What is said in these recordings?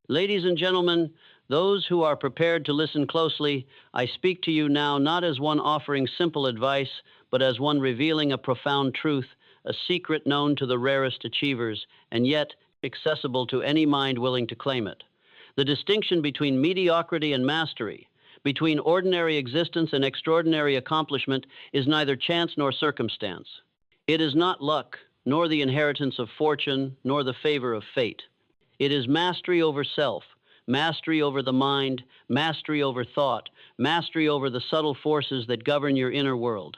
Ladies and gentlemen, those who are prepared to listen closely, I speak to you now not as one offering simple advice, but as one revealing a profound truth, a secret known to the rarest achievers, and yet accessible to any mind willing to claim it. The distinction between mediocrity and mastery, between ordinary existence and extraordinary accomplishment, is neither chance nor circumstance. It is not luck, nor the inheritance of fortune, nor the favor of fate. It is mastery over self, mastery over the mind, mastery over thought, mastery over the subtle forces that govern your inner world.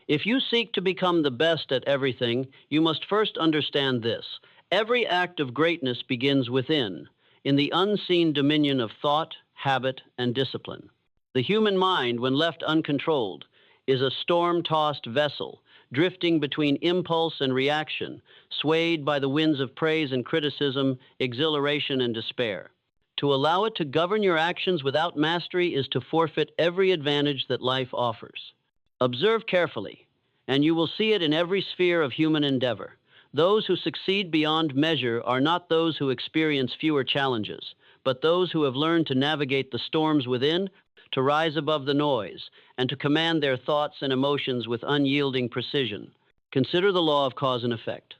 If you seek to become the best at everything, you must first understand this. Every act of greatness begins within, in the unseen dominion of thought, habit, and discipline. The human mind, when left uncontrolled, is a storm-tossed vessel, drifting between impulse and reaction, swayed by the winds of praise and criticism, exhilaration and despair. To allow it to govern your actions without mastery is to forfeit every advantage that life offers. Observe carefully, and you will see it in every sphere of human endeavor. Those who succeed beyond measure are not those who experience fewer challenges, but those who have learned to navigate the storms within, to rise above the noise, and to command their thoughts and emotions with unyielding precision. Consider the law of cause and effect.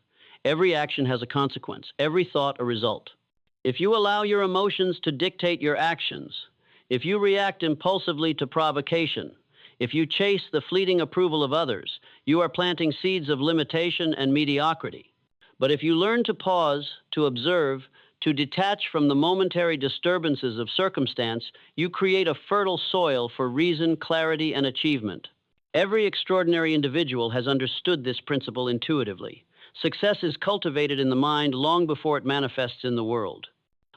Every action has a consequence, every thought a result. If you allow your emotions to dictate your actions, if you react impulsively to provocation, if you chase the fleeting approval of others, you are planting seeds of limitation and mediocrity. But if you learn to pause, to observe, to detach from the momentary disturbances of circumstance, you create a fertile soil for reason, clarity, and achievement. Every extraordinary individual has understood this principle intuitively. Success is cultivated in the mind long before it manifests in the world.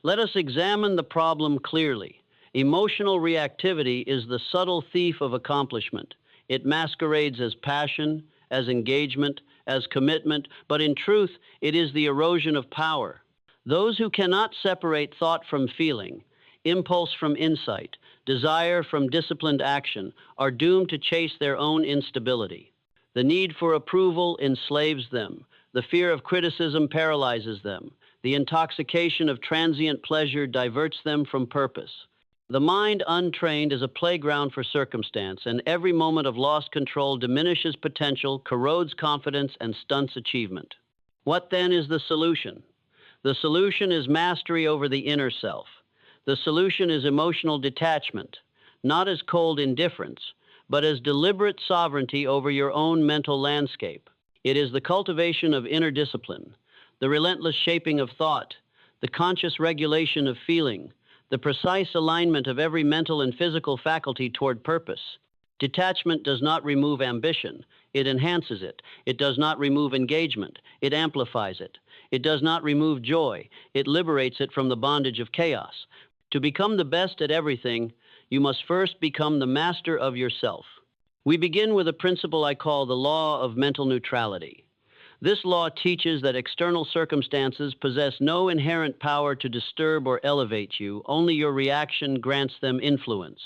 Let us examine the problem clearly. Emotional reactivity is the subtle thief of accomplishment. It masquerades as passion, as engagement, as commitment, but in truth, it is the erosion of power. Those who cannot separate thought from feeling, impulse from insight, desire from disciplined action, are doomed to chase their own instability. The need for approval enslaves them. The fear of criticism paralyzes them. The intoxication of transient pleasure diverts them from purpose. The mind untrained is a playground for circumstance, and every moment of lost control diminishes potential, corrodes confidence, and stunts achievement. What then is the solution? The solution is mastery over the inner self. The solution is emotional detachment, not as cold indifference, but as deliberate sovereignty over your own mental landscape. It is the cultivation of inner discipline, the relentless shaping of thought, the conscious regulation of feeling, the precise alignment of every mental and physical faculty toward purpose. Detachment does not remove ambition, it enhances it. It does not remove engagement, it amplifies it. It does not remove joy, it liberates it from the bondage of chaos. To become the best at everything, you must first become the master of yourself. We begin with a principle I call the law of mental neutrality. This law teaches that external circumstances possess no inherent power to disturb or elevate you, only your reaction grants them influence.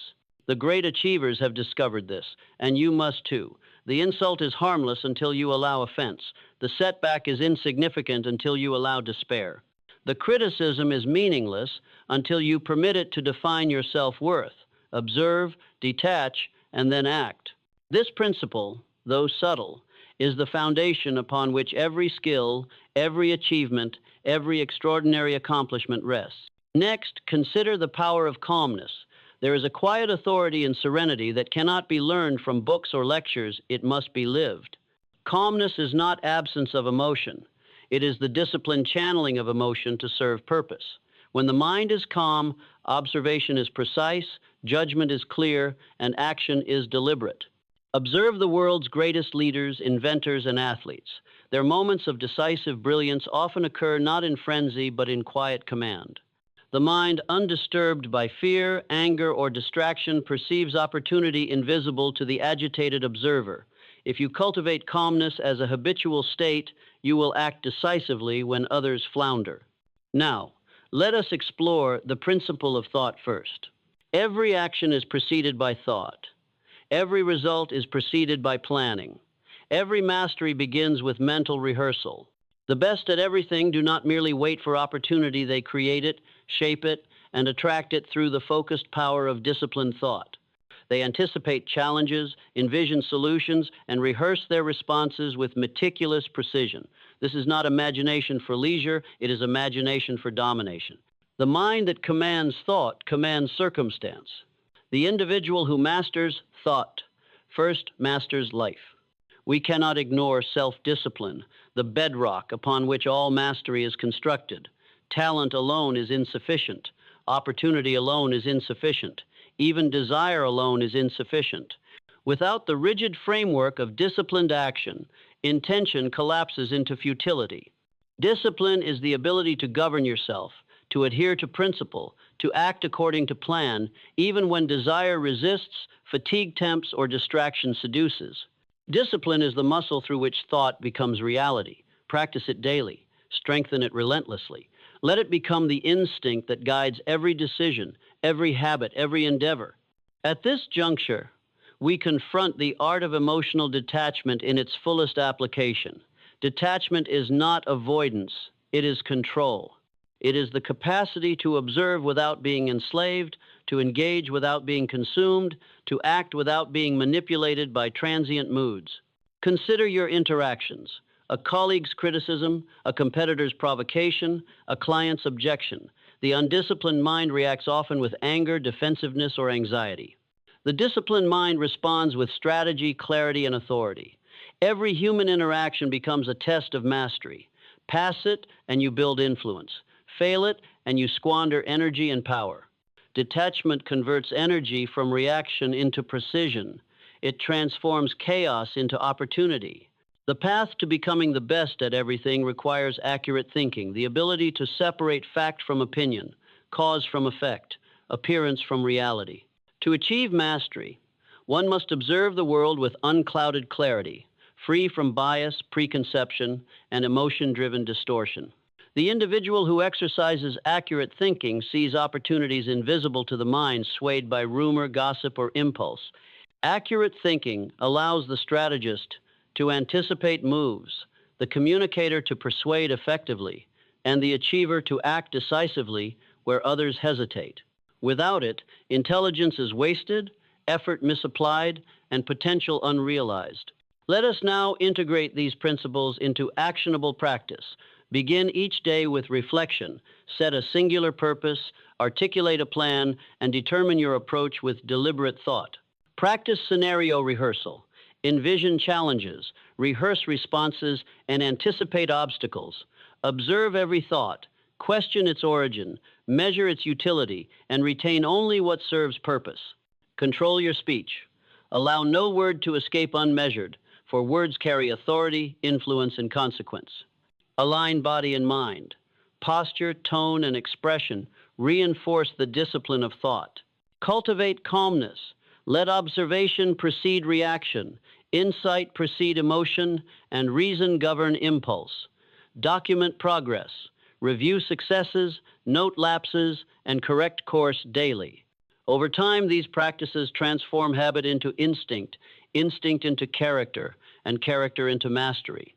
The great achievers have discovered this, and you must too. The insult is harmless until you allow offense. The setback is insignificant until you allow despair. The criticism is meaningless until you permit it to define your self-worth. Observe, detach, and then act. This principle, though subtle, is the foundation upon which every skill, every achievement, every extraordinary accomplishment rests. Next, consider the power of calmness. There is a quiet authority and serenity that cannot be learned from books or lectures, it must be lived. Calmness is not absence of emotion. It is the disciplined channeling of emotion to serve purpose. When the mind is calm, observation is precise, judgment is clear, and action is deliberate. Observe the world's greatest leaders, inventors, and athletes. Their moments of decisive brilliance often occur not in frenzy, but in quiet command. The mind, undisturbed by fear, anger, or distraction, perceives opportunity invisible to the agitated observer. If you cultivate calmness as a habitual state, you will act decisively when others flounder. Now, let us explore the principle of thought first. Every action is preceded by thought. Every result is preceded by planning. Every mastery begins with mental rehearsal. The best at everything do not merely wait for opportunity, they create it, shape it, and attract it through the focused power of disciplined thought. They anticipate challenges, envision solutions, and rehearse their responses with meticulous precision. This is not imagination for leisure, it is imagination for domination. The mind that commands thought commands circumstance. The individual who masters thought first masters life. We cannot ignore self-discipline, the bedrock upon which all mastery is constructed. Talent alone is insufficient. Opportunity alone is insufficient. Even desire alone is insufficient. Without the rigid framework of disciplined action, intention collapses into futility. Discipline is the ability to govern yourself, to adhere to principle, to act according to plan, even when desire resists, fatigue tempts, or distraction seduces. Discipline is the muscle through which thought becomes reality. Practice it daily. Strengthen it relentlessly. Let it become the instinct that guides every decision, every habit, every endeavor. At this juncture, we confront the art of emotional detachment in its fullest application. Detachment is not avoidance, it is control. It is the capacity to observe without being enslaved, to engage without being consumed, to act without being manipulated by transient moods. Consider your interactions. A colleague's criticism, a competitor's provocation, a client's objection. The undisciplined mind reacts often with anger, defensiveness, or anxiety. The disciplined mind responds with strategy, clarity, and authority. Every human interaction becomes a test of mastery. Pass it, and you build influence. Fail it, and you squander energy and power. Detachment converts energy from reaction into precision. It transforms chaos into opportunity. The path to becoming the best at everything requires accurate thinking, the ability to separate fact from opinion, cause from effect, appearance from reality. To achieve mastery, one must observe the world with unclouded clarity, free from bias, preconception, and emotion-driven distortion. The individual who exercises accurate thinking sees opportunities invisible to the mind swayed by rumor, gossip, or impulse. Accurate thinking allows the strategist to anticipate moves, the communicator to persuade effectively, and the achiever to act decisively where others hesitate. Without it, intelligence is wasted, effort misapplied, and potential unrealized. Let us now integrate these principles into actionable practice. Begin each day with reflection, set a singular purpose, articulate a plan, and determine your approach with deliberate thought. Practice scenario rehearsal. Envision challenges, rehearse responses, and anticipate obstacles. Observe every thought, question its origin, measure its utility, and retain only what serves purpose. Control your speech. Allow no word to escape unmeasured, for words carry authority, influence, and consequence. Align body and mind. Posture, tone, and expression reinforce the discipline of thought. Cultivate calmness. Let observation precede reaction, insight precede emotion, and reason govern impulse. Document progress. Review successes, note lapses, and correct course daily. Over time, these practices transform habit into instinct, instinct into character, and character into mastery.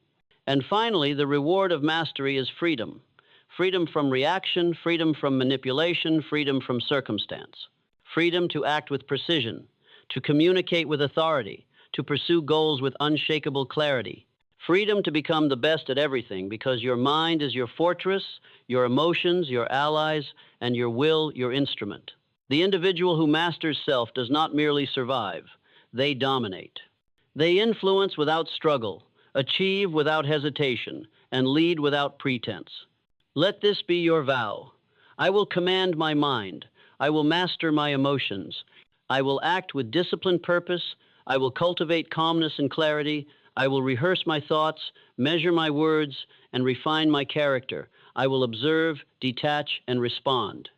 And finally, the reward of mastery is freedom. Freedom from reaction, freedom from manipulation, freedom from circumstance. Freedom to act with precision, to communicate with authority, to pursue goals with unshakable clarity. Freedom to become the best at everything because your mind is your fortress, your emotions your allies, and your will your instrument. The individual who masters self does not merely survive, they dominate. They influence without struggle, achieve without hesitation, and lead without pretense. Let this be your vow. I will command my mind. I will master my emotions. I will act with disciplined purpose. I will cultivate calmness and clarity. I will rehearse my thoughts, measure my words, and refine my character. I will observe, detach, and respond.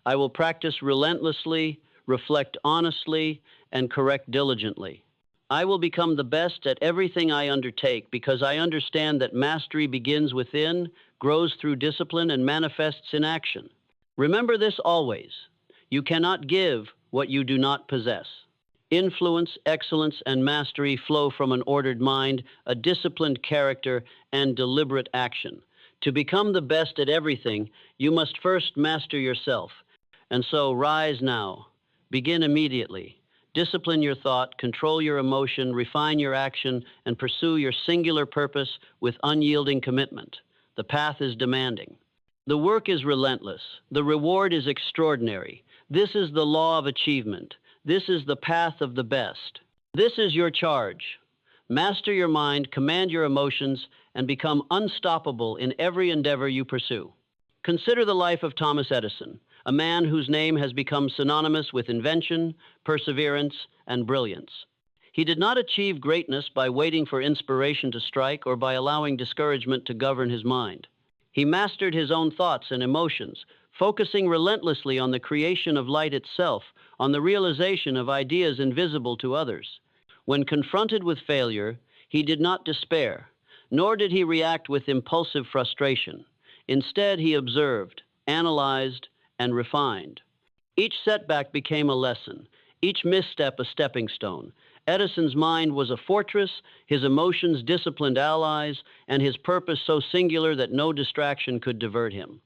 I will practice relentlessly, reflect honestly, and correct diligently. I will become the best at everything I undertake because I understand that mastery begins within, grows through discipline, and manifests in action. Remember this always. You cannot give what you do not possess. Influence, excellence, and mastery flow from an ordered mind, a disciplined character, and deliberate action. To become the best at everything, you must first master yourself. And so rise now. Begin immediately. Discipline your thought, control your emotion, refine your action, and pursue your singular purpose with unyielding commitment. The path is demanding. The work is relentless. The reward is extraordinary. This is the law of achievement. This is the path of the best. This is your charge. Master your mind, command your emotions, and become unstoppable in every endeavor you pursue. Consider the life of Thomas Edison, a man whose name has become synonymous with invention, perseverance, and brilliance. He did not achieve greatness by waiting for inspiration to strike or by allowing discouragement to govern his mind. He mastered his own thoughts and emotions, focusing relentlessly on the creation of light itself, on the realization of ideas invisible to others. When confronted with failure, he did not despair, nor did he react with impulsive frustration. Instead, he observed, analyzed, and refined. Each setback became a lesson, each misstep a stepping stone. Edison's mind was a fortress, his emotions disciplined allies, and his purpose so singular that no distraction could divert him.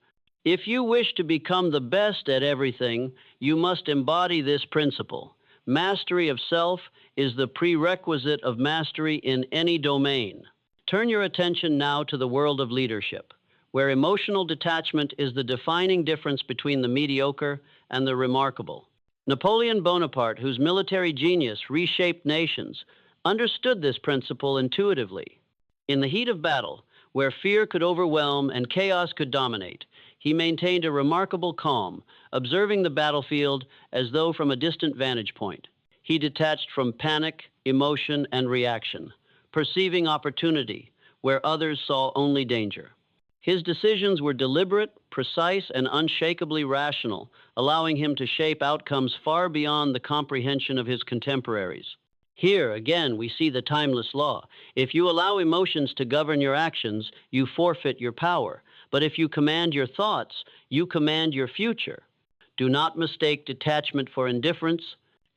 If you wish to become the best at everything, you must embody this principle. Mastery of self is the prerequisite of mastery in any domain. Turn your attention now to the world of leadership, where emotional detachment is the defining difference between the mediocre and the remarkable. Napoleon Bonaparte, whose military genius reshaped nations, understood this principle intuitively. In the heat of battle, where fear could overwhelm and chaos could dominate, he maintained a remarkable calm, observing the battlefield as though from a distant vantage point. He detached from panic, emotion, and reaction, perceiving opportunity where others saw only danger. His decisions were deliberate, precise, and unshakably rational, allowing him to shape outcomes far beyond the comprehension of his contemporaries. Here, again, we see the timeless law. If you allow emotions to govern your actions, you forfeit your power. But if you command your thoughts, you command your future. Do not mistake detachment for indifference.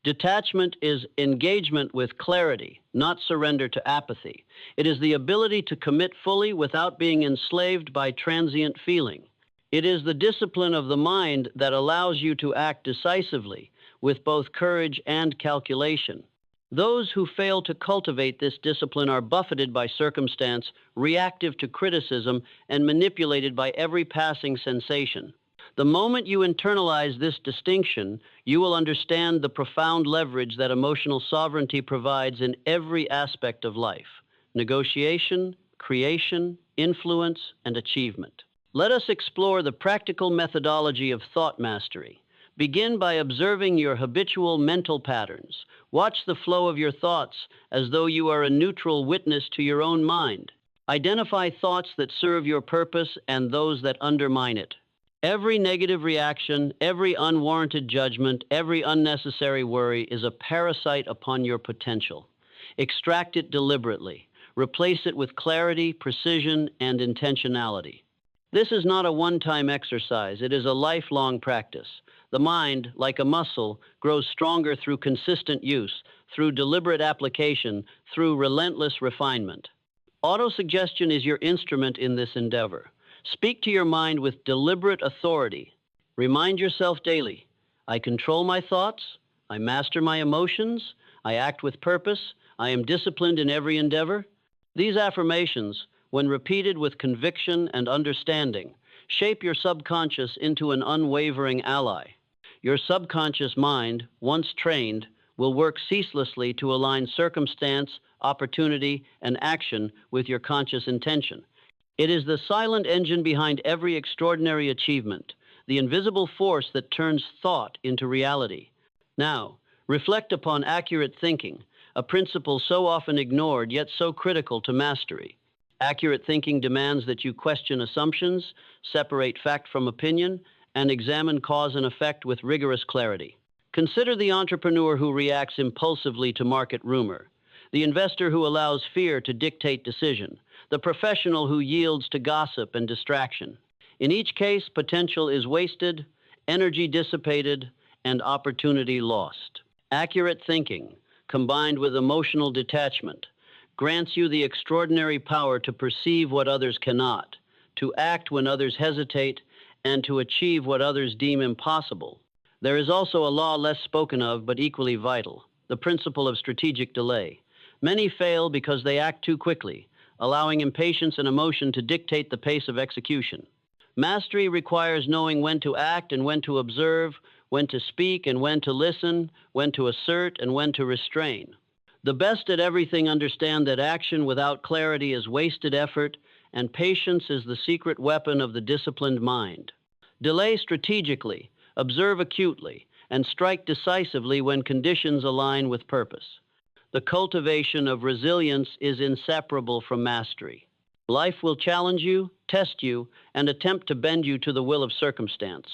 Detachment is engagement with clarity, not surrender to apathy. It is the ability to commit fully without being enslaved by transient feeling. It is the discipline of the mind that allows you to act decisively, with both courage and calculation. Those who fail to cultivate this discipline are buffeted by circumstance, reactive to criticism, and manipulated by every passing sensation. The moment you internalize this distinction, you will understand the profound leverage that emotional sovereignty provides in every aspect of life: negotiation, creation, influence, and achievement. Let us explore the practical methodology of thought mastery. Begin by observing your habitual mental patterns. Watch the flow of your thoughts as though you are a neutral witness to your own mind. Identify thoughts that serve your purpose and those that undermine it. Every negative reaction, every unwarranted judgment, every unnecessary worry is a parasite upon your potential. Extract it deliberately. Replace it with clarity, precision, and intentionality. This is not a one-time exercise. It is a lifelong practice. The mind, like a muscle, grows stronger through consistent use, through deliberate application, through relentless refinement. Autosuggestion is your instrument in this endeavor. Speak to your mind with deliberate authority. Remind yourself daily, I control my thoughts, I master my emotions, I act with purpose, I am disciplined in every endeavor. These affirmations, when repeated with conviction and understanding, shape your subconscious into an unwavering ally. Your subconscious mind, once trained, will work ceaselessly to align circumstance, opportunity, and action with your conscious intention. It is the silent engine behind every extraordinary achievement, the invisible force that turns thought into reality. Now, reflect upon accurate thinking, a principle so often ignored yet so critical to mastery. Accurate thinking demands that you question assumptions, separate fact from opinion, and examine cause and effect with rigorous clarity. Consider the entrepreneur who reacts impulsively to market rumor, the investor who allows fear to dictate decision, the professional who yields to gossip and distraction. In each case, potential is wasted, energy dissipated, and opportunity lost. Accurate thinking, combined with emotional detachment, grants you the extraordinary power to perceive what others cannot, to act when others hesitate, and to achieve what others deem impossible. There is also a law less spoken of but equally vital, the principle of strategic delay. Many fail because they act too quickly, allowing impatience and emotion to dictate the pace of execution. Mastery requires knowing when to act and when to observe, when to speak and when to listen, when to assert and when to restrain. The best at everything understand that action without clarity is wasted effort, and patience is the secret weapon of the disciplined mind. Delay strategically, observe acutely, and strike decisively when conditions align with purpose. The cultivation of resilience is inseparable from mastery. Life will challenge you, test you, and attempt to bend you to the will of circumstance.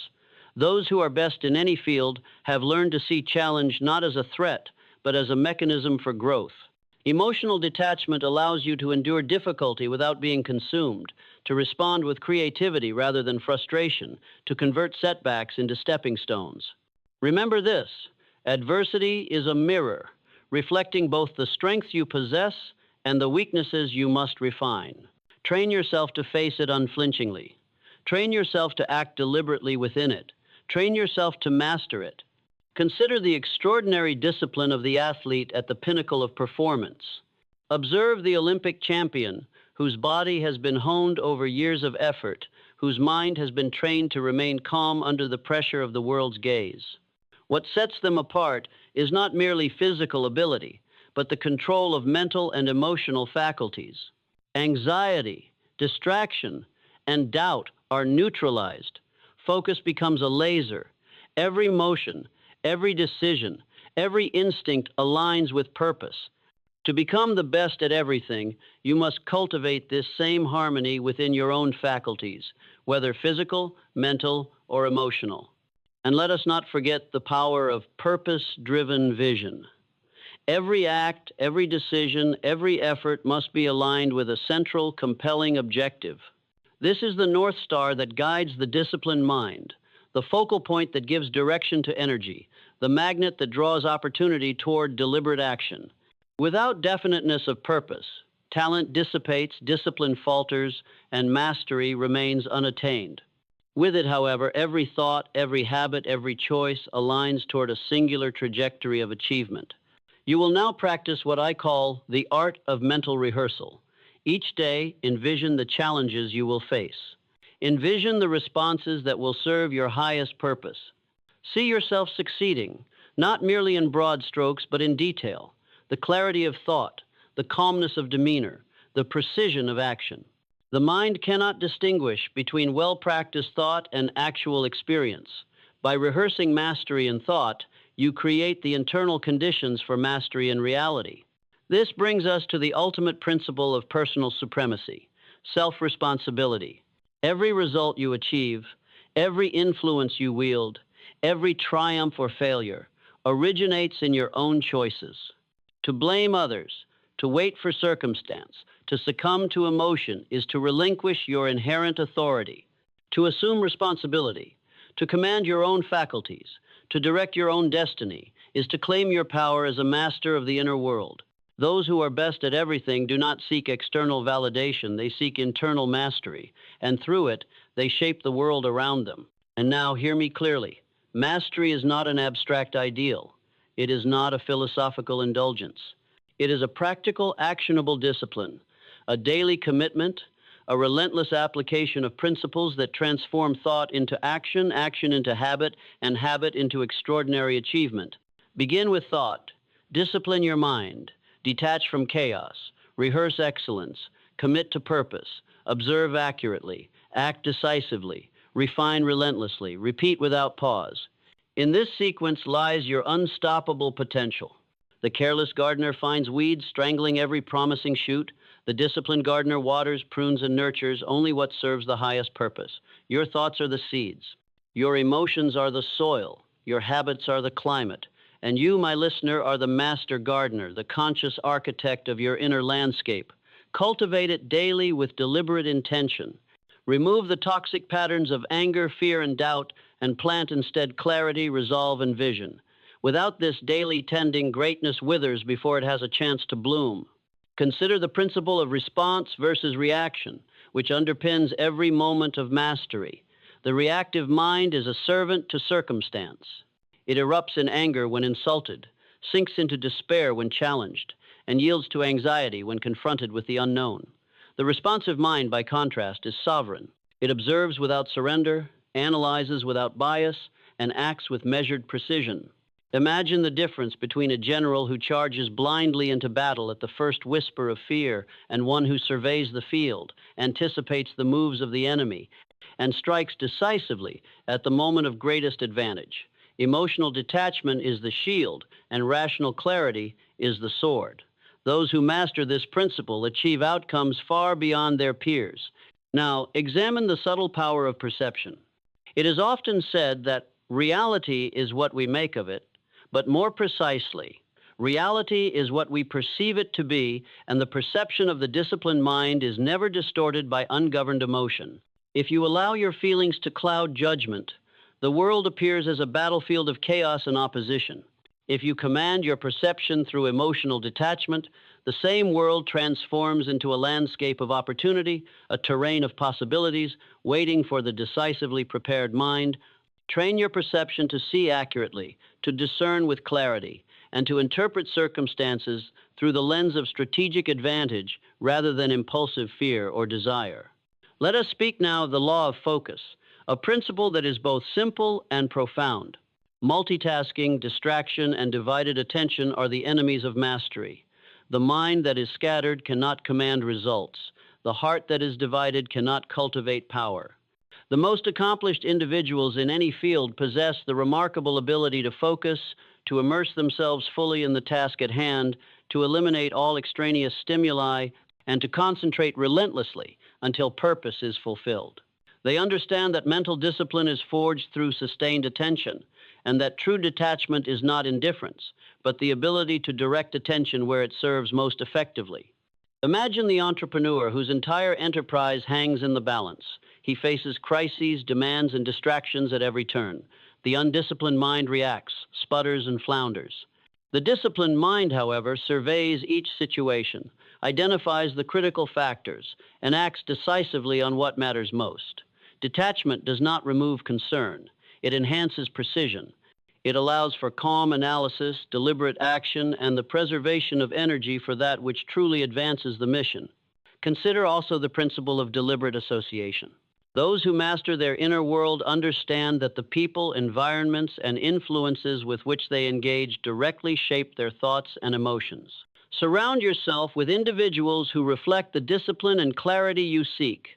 Those who are best in any field have learned to see challenge not as a threat, but as a mechanism for growth. Emotional detachment allows you to endure difficulty without being consumed, to respond with creativity rather than frustration, to convert setbacks into stepping stones. Remember this: adversity is a mirror, reflecting both the strengths you possess and the weaknesses you must refine. Train yourself to face it unflinchingly. Train yourself to act deliberately within it. Train yourself to master it. Consider the extraordinary discipline of the athlete at the pinnacle of performance. Observe the Olympic champion, whose body has been honed over years of effort, whose mind has been trained to remain calm under the pressure of the world's gaze. What sets them apart is not merely physical ability, but the control of mental and emotional faculties. Anxiety, distraction, and doubt are neutralized. Focus becomes a laser. Every motion, every decision, every instinct aligns with purpose. To become the best at everything, you must cultivate this same harmony within your own faculties, whether physical, mental, or emotional. And let us not forget the power of purpose-driven vision. Every act, every decision, every effort must be aligned with a central, compelling objective. This is the North Star that guides the disciplined mind, the focal point that gives direction to energy, the magnet that draws opportunity toward deliberate action. Without definiteness of purpose, talent dissipates, discipline falters, and mastery remains unattained. With it, however, every thought, every habit, every choice aligns toward a singular trajectory of achievement. You will now practice what I call the art of mental rehearsal. Each day, envision the challenges you will face. Envision the responses that will serve your highest purpose. See yourself succeeding, not merely in broad strokes, but in detail. The clarity of thought, the calmness of demeanor, the precision of action. The mind cannot distinguish between well-practiced thought and actual experience. By rehearsing mastery in thought, you create the internal conditions for mastery in reality. This brings us to the ultimate principle of personal supremacy, self-responsibility. Every result you achieve, every influence you wield, every triumph or failure originates in your own choices. To blame others, to wait for circumstance, to succumb to emotion is to relinquish your inherent authority. To assume responsibility, to command your own faculties, to direct your own destiny, is to claim your power as a master of the inner world. Those who are best at everything do not seek external validation, they seek internal mastery, and through it, they shape the world around them. And now, hear me clearly. Mastery is not an abstract ideal. It is not a philosophical indulgence. It is a practical, actionable discipline, a daily commitment, a relentless application of principles that transform thought into action, action into habit, and habit into extraordinary achievement. Begin with thought. Discipline your mind. Detach from chaos. Rehearse excellence. Commit to purpose. Observe accurately. Act decisively. Refine relentlessly. Repeat without pause. In this sequence lies your unstoppable potential. The careless gardener finds weeds strangling every promising shoot. The disciplined gardener waters, prunes, and nurtures only what serves the highest purpose. Your thoughts are the seeds. Your emotions are the soil. Your habits are the climate. And you, my listener, are the master gardener, the conscious architect of your inner landscape. Cultivate it daily with deliberate intention. Remove the toxic patterns of anger, fear, and doubt, and plant instead clarity, resolve, and vision. Without this daily tending, greatness withers before it has a chance to bloom. Consider the principle of response versus reaction, which underpins every moment of mastery. The reactive mind is a servant to circumstance. It erupts in anger when insulted, sinks into despair when challenged, and yields to anxiety when confronted with the unknown. The responsive mind, by contrast, is sovereign. It observes without surrender, analyzes without bias, and acts with measured precision. Imagine the difference between a general who charges blindly into battle at the first whisper of fear and one who surveys the field, anticipates the moves of the enemy, and strikes decisively at the moment of greatest advantage. Emotional detachment is the shield, and rational clarity is the sword. Those who master this principle achieve outcomes far beyond their peers. Now, examine the subtle power of perception. It is often said that reality is what we make of it, but more precisely, reality is what we perceive it to be, and the perception of the disciplined mind is never distorted by ungoverned emotion. If you allow your feelings to cloud judgment, the world appears as a battlefield of chaos and opposition. If you command your perception through emotional detachment, the same world transforms into a landscape of opportunity, a terrain of possibilities, waiting for the decisively prepared mind. Train your perception to see accurately, to discern with clarity, and to interpret circumstances through the lens of strategic advantage rather than impulsive fear or desire. Let us speak now of the law of focus, a principle that is both simple and profound. Multitasking, distraction, and divided attention are the enemies of mastery. The mind that is scattered cannot command results. The heart that is divided cannot cultivate power. The most accomplished individuals in any field possess the remarkable ability to focus, to immerse themselves fully in the task at hand, to eliminate all extraneous stimuli, and to concentrate relentlessly until purpose is fulfilled. They understand that mental discipline is forged through sustained attention, and that true detachment is not indifference, but the ability to direct attention where it serves most effectively. Imagine the entrepreneur whose entire enterprise hangs in the balance. He faces crises, demands, and distractions at every turn. The undisciplined mind reacts, sputters, and flounders. The disciplined mind, however, surveys each situation, identifies the critical factors, and acts decisively on what matters most. Detachment does not remove concern. It enhances precision. It allows for calm analysis, deliberate action, and the preservation of energy for that which truly advances the mission. Consider also the principle of deliberate association. Those who master their inner world understand that the people, environments, and influences with which they engage directly shape their thoughts and emotions. Surround yourself with individuals who reflect the discipline and clarity you seek.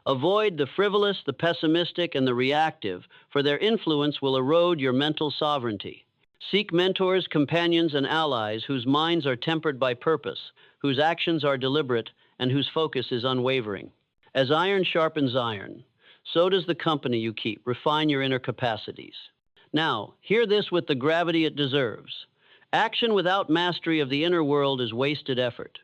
Avoid the frivolous, the pessimistic, and the reactive, for their influence will erode your mental sovereignty. Seek mentors, companions, and allies whose minds are tempered by purpose, whose actions are deliberate, and whose focus is unwavering. As iron sharpens iron, so does the company you keep refine your inner capacities. Now, hear this with the gravity it deserves. Action without mastery of the inner world is wasted effort.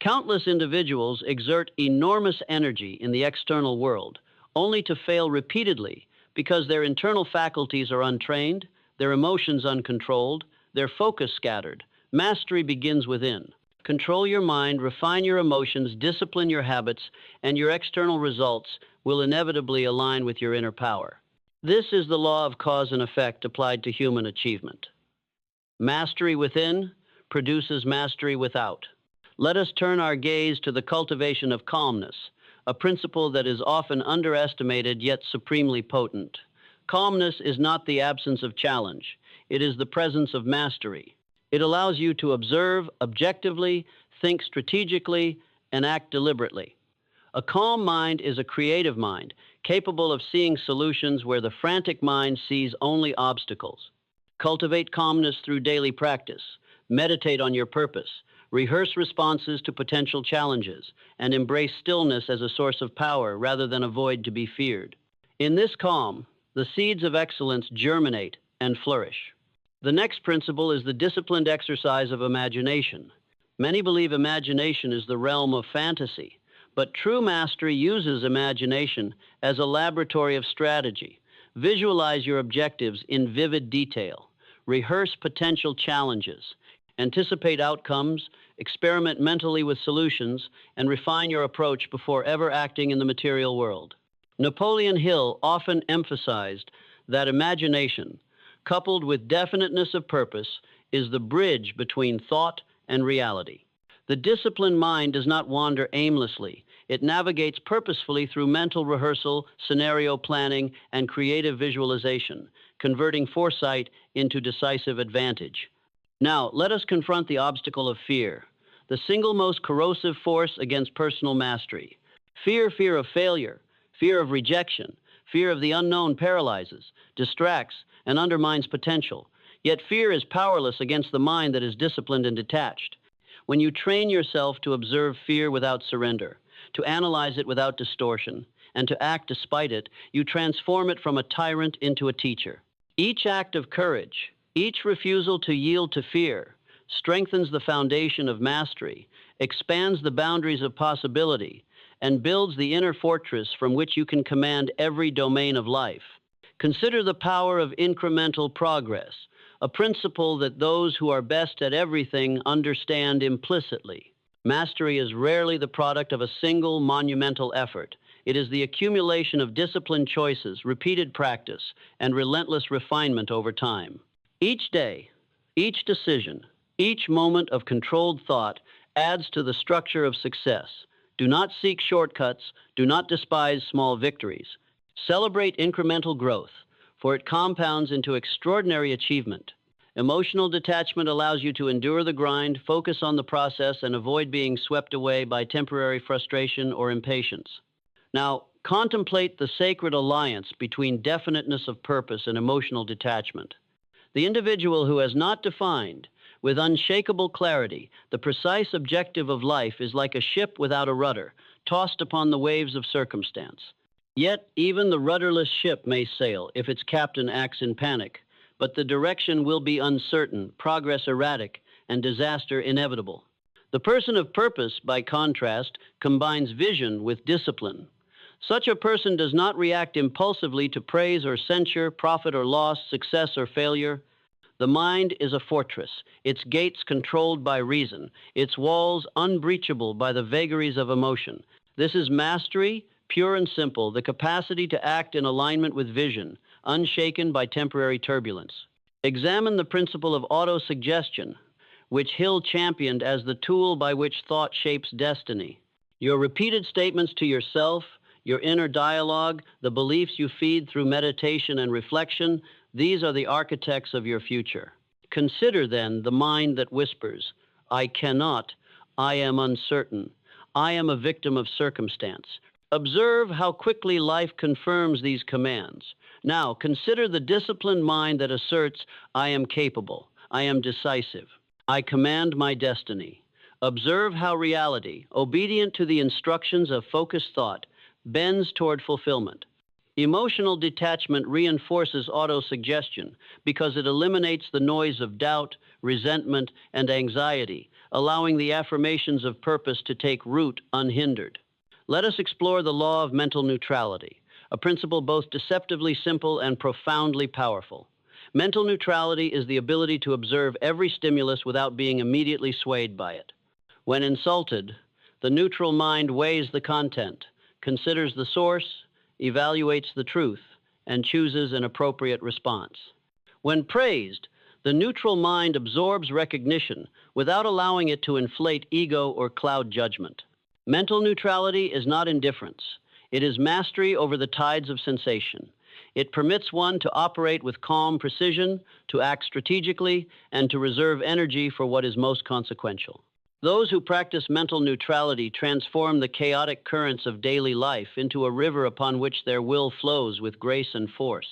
Countless individuals exert enormous energy in the external world, only to fail repeatedly because their internal faculties are untrained, their emotions uncontrolled, their focus scattered. Mastery begins within. Control your mind, refine your emotions, discipline your habits, and your external results will inevitably align with your inner power. This is the law of cause and effect applied to human achievement. Mastery within produces mastery without. Let us turn our gaze to the cultivation of calmness, a principle that is often underestimated yet supremely potent. Calmness is not the absence of challenge. It is the presence of mastery. It allows you to observe objectively, think strategically, and act deliberately. A calm mind is a creative mind, capable of seeing solutions where the frantic mind sees only obstacles. Cultivate calmness through daily practice. Meditate on your purpose. Rehearse responses to potential challenges, and embrace stillness as a source of power rather than a void to be feared. In this calm, the seeds of excellence germinate and flourish. The next principle is the disciplined exercise of imagination. Many believe imagination is the realm of fantasy, but true mastery uses imagination as a laboratory of strategy. Visualize your objectives in vivid detail. Rehearse potential challenges. Anticipate outcomes, experiment mentally with solutions, and refine your approach before ever acting in the material world. Napoleon Hill often emphasized that imagination, coupled with definiteness of purpose, is the bridge between thought and reality. The disciplined mind does not wander aimlessly. It navigates purposefully through mental rehearsal, scenario planning, and creative visualization, converting foresight into decisive advantage. Now, let us confront the obstacle of fear, the single most corrosive force against personal mastery. Fear of failure, fear of rejection, fear of the unknown paralyzes, distracts, and undermines potential. Yet fear is powerless against the mind that is disciplined and detached. When you train yourself to observe fear without surrender, to analyze it without distortion, and to act despite it, you transform it from a tyrant into a teacher. Each act of courage, each refusal to yield to fear, strengthens the foundation of mastery, expands the boundaries of possibility, and builds the inner fortress from which you can command every domain of life. Consider the power of incremental progress, a principle that those who are best at everything understand implicitly. Mastery is rarely the product of a single monumental effort. It is the accumulation of disciplined choices, repeated practice, and relentless refinement over time. Each day, each decision, each moment of controlled thought adds to the structure of success. Do not seek shortcuts. Do not despise small victories. Celebrate incremental growth, for it compounds into extraordinary achievement. Emotional detachment allows you to endure the grind, focus on the process, and avoid being swept away by temporary frustration or impatience. Now, contemplate the sacred alliance between definiteness of purpose and emotional detachment. The individual who has not defined, with unshakable clarity, the precise objective of life is like a ship without a rudder, tossed upon the waves of circumstance. Yet, even the rudderless ship may sail if its captain acts in panic, but the direction will be uncertain, progress erratic, and disaster inevitable. The person of purpose, by contrast, combines vision with discipline. Such a person does not react impulsively to praise or censure, profit or loss, success or failure. The mind is a fortress, its gates controlled by reason, its walls unbreachable by the vagaries of emotion. This is mastery, pure and simple, the capacity to act in alignment with vision, unshaken by temporary turbulence. Examine the principle of autosuggestion, which Hill championed as the tool by which thought shapes destiny. Your repeated statements to yourself, your inner dialogue, the beliefs you feed through meditation and reflection, these are the architects of your future. Consider then the mind that whispers, I cannot, I am uncertain, I am a victim of circumstance. Observe how quickly life confirms these commands. Now, consider the disciplined mind that asserts, I am capable, I am decisive, I command my destiny. Observe how reality, obedient to the instructions of focused thought, bends toward fulfillment. Emotional detachment reinforces autosuggestion because it eliminates the noise of doubt, resentment, and anxiety, allowing the affirmations of purpose to take root unhindered. Let us explore the law of mental neutrality, a principle both deceptively simple and profoundly powerful. Mental neutrality is the ability to observe every stimulus without being immediately swayed by it. When insulted, the neutral mind weighs the content, considers the source, evaluates the truth, and chooses an appropriate response. When praised, the neutral mind absorbs recognition without allowing it to inflate ego or cloud judgment. Mental neutrality is not indifference. It is mastery over the tides of sensation. It permits one to operate with calm precision, to act strategically, and to reserve energy for what is most consequential. Those who practice mental neutrality transform the chaotic currents of daily life into a river upon which their will flows with grace and force.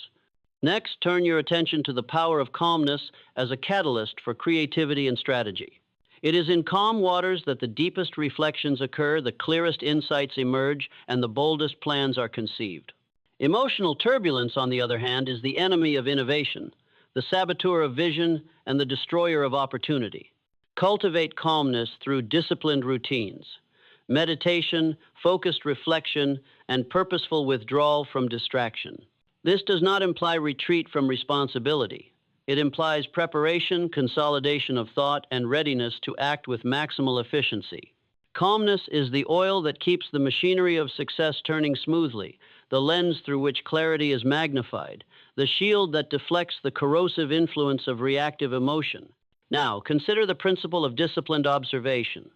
Next, turn your attention to the power of calmness as a catalyst for creativity and strategy. It is in calm waters that the deepest reflections occur, the clearest insights emerge, and the boldest plans are conceived. Emotional turbulence, on the other hand, is the enemy of innovation, the saboteur of vision, and the destroyer of opportunity. Cultivate calmness through disciplined routines, meditation, focused reflection, and purposeful withdrawal from distraction. This does not imply retreat from responsibility. It implies preparation, consolidation of thought, and readiness to act with maximal efficiency. Calmness is the oil that keeps the machinery of success turning smoothly, the lens through which clarity is magnified, the shield that deflects the corrosive influence of reactive emotion. Now, consider the principle of disciplined observation.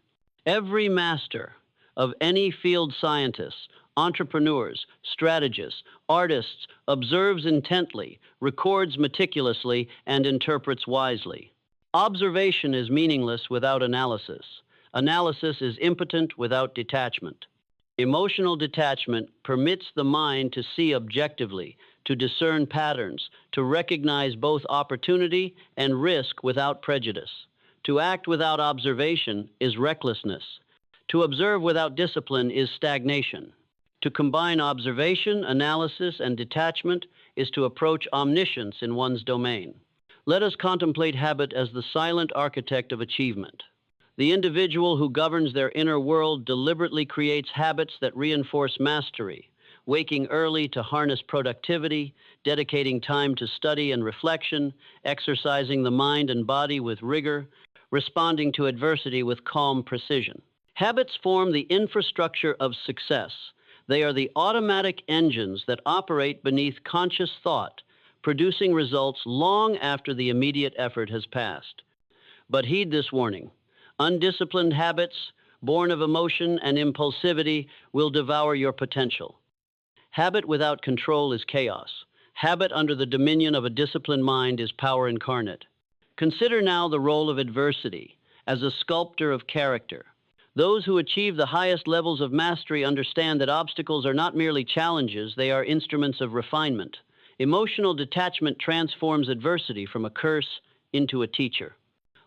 Every master of any field, scientists, entrepreneurs, strategists, artists, observes intently, records meticulously, and interprets wisely. Observation is meaningless without analysis. Analysis is impotent without detachment. Emotional detachment permits the mind to see objectively, to discern patterns, to recognize both opportunity and risk without prejudice. To act without observation is recklessness. To observe without discipline is stagnation. To combine observation, analysis, and detachment is to approach omniscience in one's domain. Let us contemplate habit as the silent architect of achievement. The individual who governs their inner world deliberately creates habits that reinforce mastery, waking early to harness productivity, dedicating time to study and reflection, exercising the mind and body with rigor, responding to adversity with calm precision. Habits form the infrastructure of success. They are the automatic engines that operate beneath conscious thought, producing results long after the immediate effort has passed. But heed this warning. Undisciplined habits, born of emotion and impulsivity, will devour your potential. Habit without control is chaos. Habit under the dominion of a disciplined mind is power incarnate. Consider now the role of adversity as a sculptor of character. Those who achieve the highest levels of mastery understand that obstacles are not merely challenges, they are instruments of refinement. Emotional detachment transforms adversity from a curse into a teacher.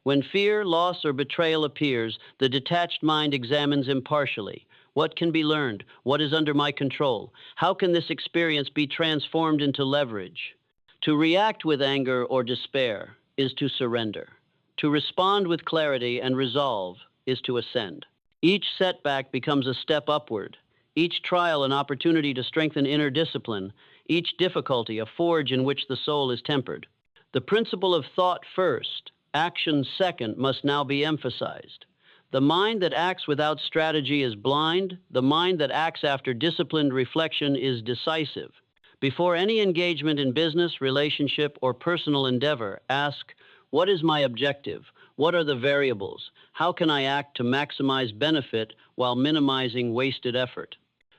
When fear, loss, or betrayal appears, the detached mind examines impartially. What can be learned? What is under my control? How can this experience be transformed into leverage? To react with anger or despair is to surrender. To respond with clarity and resolve is to ascend. Each setback becomes a step upward, each trial an opportunity to strengthen inner discipline, each difficulty a forge in which the soul is tempered. The principle of thought first, action second must now be emphasized. The mind that acts without strategy is blind. The mind that acts after disciplined reflection is decisive. Before any engagement in business, relationship, or personal endeavor, ask, what is my objective? What are the variables? How can I act to maximize benefit while minimizing wasted effort?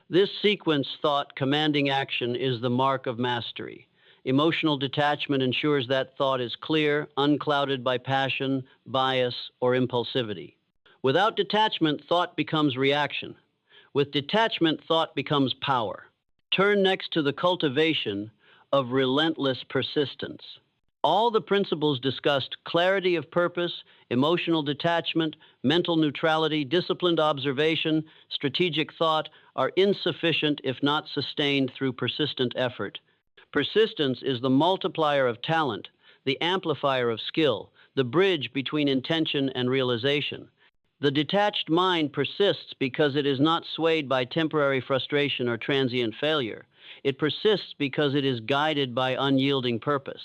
This sequence thought commanding action is the mark of mastery. Emotional detachment ensures that thought is clear, unclouded by passion, bias, or impulsivity. Without detachment, thought becomes reaction. With detachment, thought becomes power. Turn next to the cultivation of relentless persistence. All the principles discussed, clarity of purpose, emotional detachment, mental neutrality, disciplined observation, strategic thought, are insufficient if not sustained through persistent effort. Persistence is the multiplier of talent, the amplifier of skill, the bridge between intention and realization. The detached mind persists because it is not swayed by temporary frustration or transient failure. It persists because it is guided by unyielding purpose.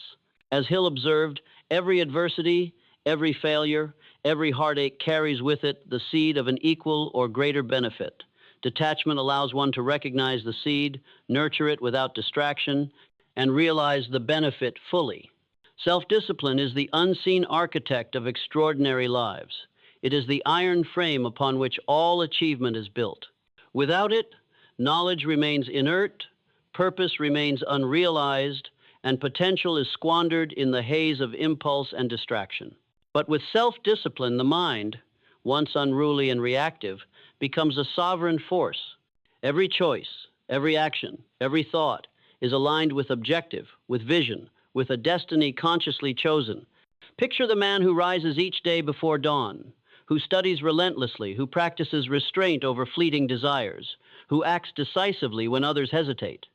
As Hill observed, every adversity, every failure, every heartache carries with it the seed of an equal or greater benefit. Detachment allows one to recognize the seed, nurture it without distraction, and realize the benefit fully. Self-discipline is the unseen architect of extraordinary lives. It is the iron frame upon which all achievement is built. Without it, knowledge remains inert, purpose remains unrealized, and potential is squandered in the haze of impulse and distraction. But with self-discipline, the mind, once unruly and reactive, becomes a sovereign force. Every choice, every action, every thought is aligned with objective, with vision, with a destiny consciously chosen. Picture the man who rises each day before dawn, who studies relentlessly, who practices restraint over fleeting desires, who acts decisively when others hesitate.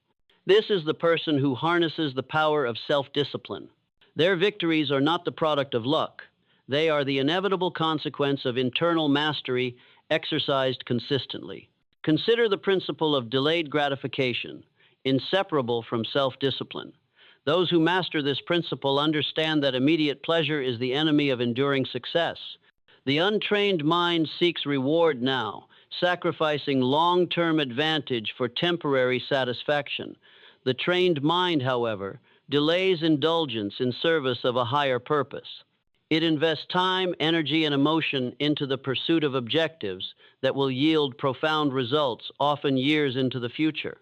This is the person who harnesses the power of self-discipline. Their victories are not the product of luck. They are the inevitable consequence of internal mastery exercised consistently. Consider the principle of delayed gratification, inseparable from self-discipline. Those who master this principle understand that immediate pleasure is the enemy of enduring success. The untrained mind seeks reward now, sacrificing long-term advantage for temporary satisfaction. The trained mind, however, delays indulgence in service of a higher purpose. It invests time, energy, and emotion into the pursuit of objectives that will yield profound results, often years into the future.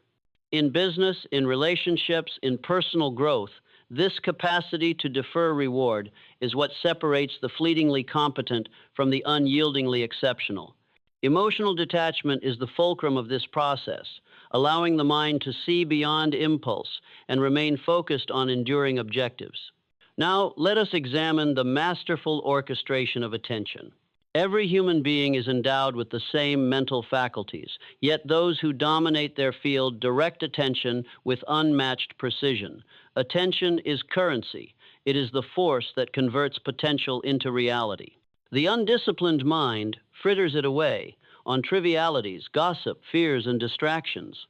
In business, in relationships, in personal growth, this capacity to defer reward is what separates the fleetingly competent from the unyieldingly exceptional. Emotional detachment is the fulcrum of this process, allowing the mind to see beyond impulse and remain focused on enduring objectives. Now, let us examine the masterful orchestration of attention. Every human being is endowed with the same mental faculties, yet those who dominate their field direct attention with unmatched precision. Attention is currency. It is the force that converts potential into reality. The undisciplined mind fritters it away on trivialities, gossip, fears, and distractions.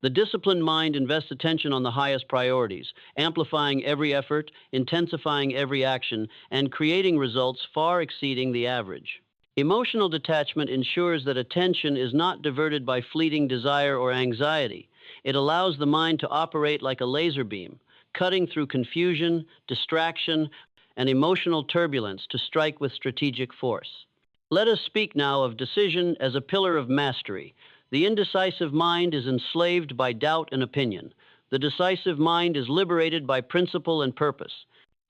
The disciplined mind invests attention on the highest priorities, amplifying every effort, intensifying every action, and creating results far exceeding the average. Emotional detachment ensures that attention is not diverted by fleeting desire or anxiety. It allows the mind to operate like a laser beam, cutting through confusion, distraction, and emotional turbulence to strike with strategic force. Let us speak now of decision as a pillar of mastery. The indecisive mind is enslaved by doubt and opinion. The decisive mind is liberated by principle and purpose.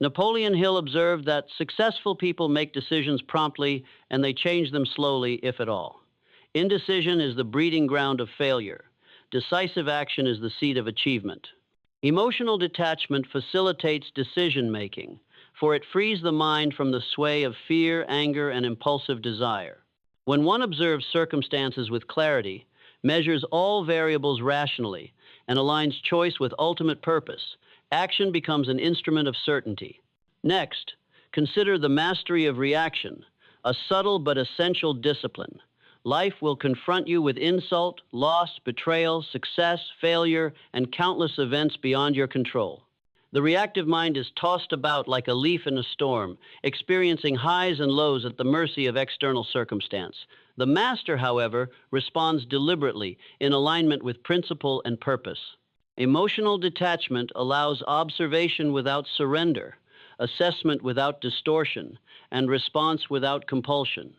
Napoleon Hill observed that successful people make decisions promptly and they change them slowly, if at all. Indecision is the breeding ground of failure. Decisive action is the seed of achievement. Emotional detachment facilitates decision-making, for it frees the mind from the sway of fear, anger, and impulsive desire. When one observes circumstances with clarity, measures all variables rationally, and aligns choice with ultimate purpose, action becomes an instrument of certainty. Next, consider the mastery of reaction, a subtle but essential discipline. Life will confront you with insult, loss, betrayal, success, failure, and countless events beyond your control. The reactive mind is tossed about like a leaf in a storm, experiencing highs and lows at the mercy of external circumstance. The master, however, responds deliberately in alignment with principle and purpose. Emotional detachment allows observation without surrender, assessment without distortion, and response without compulsion.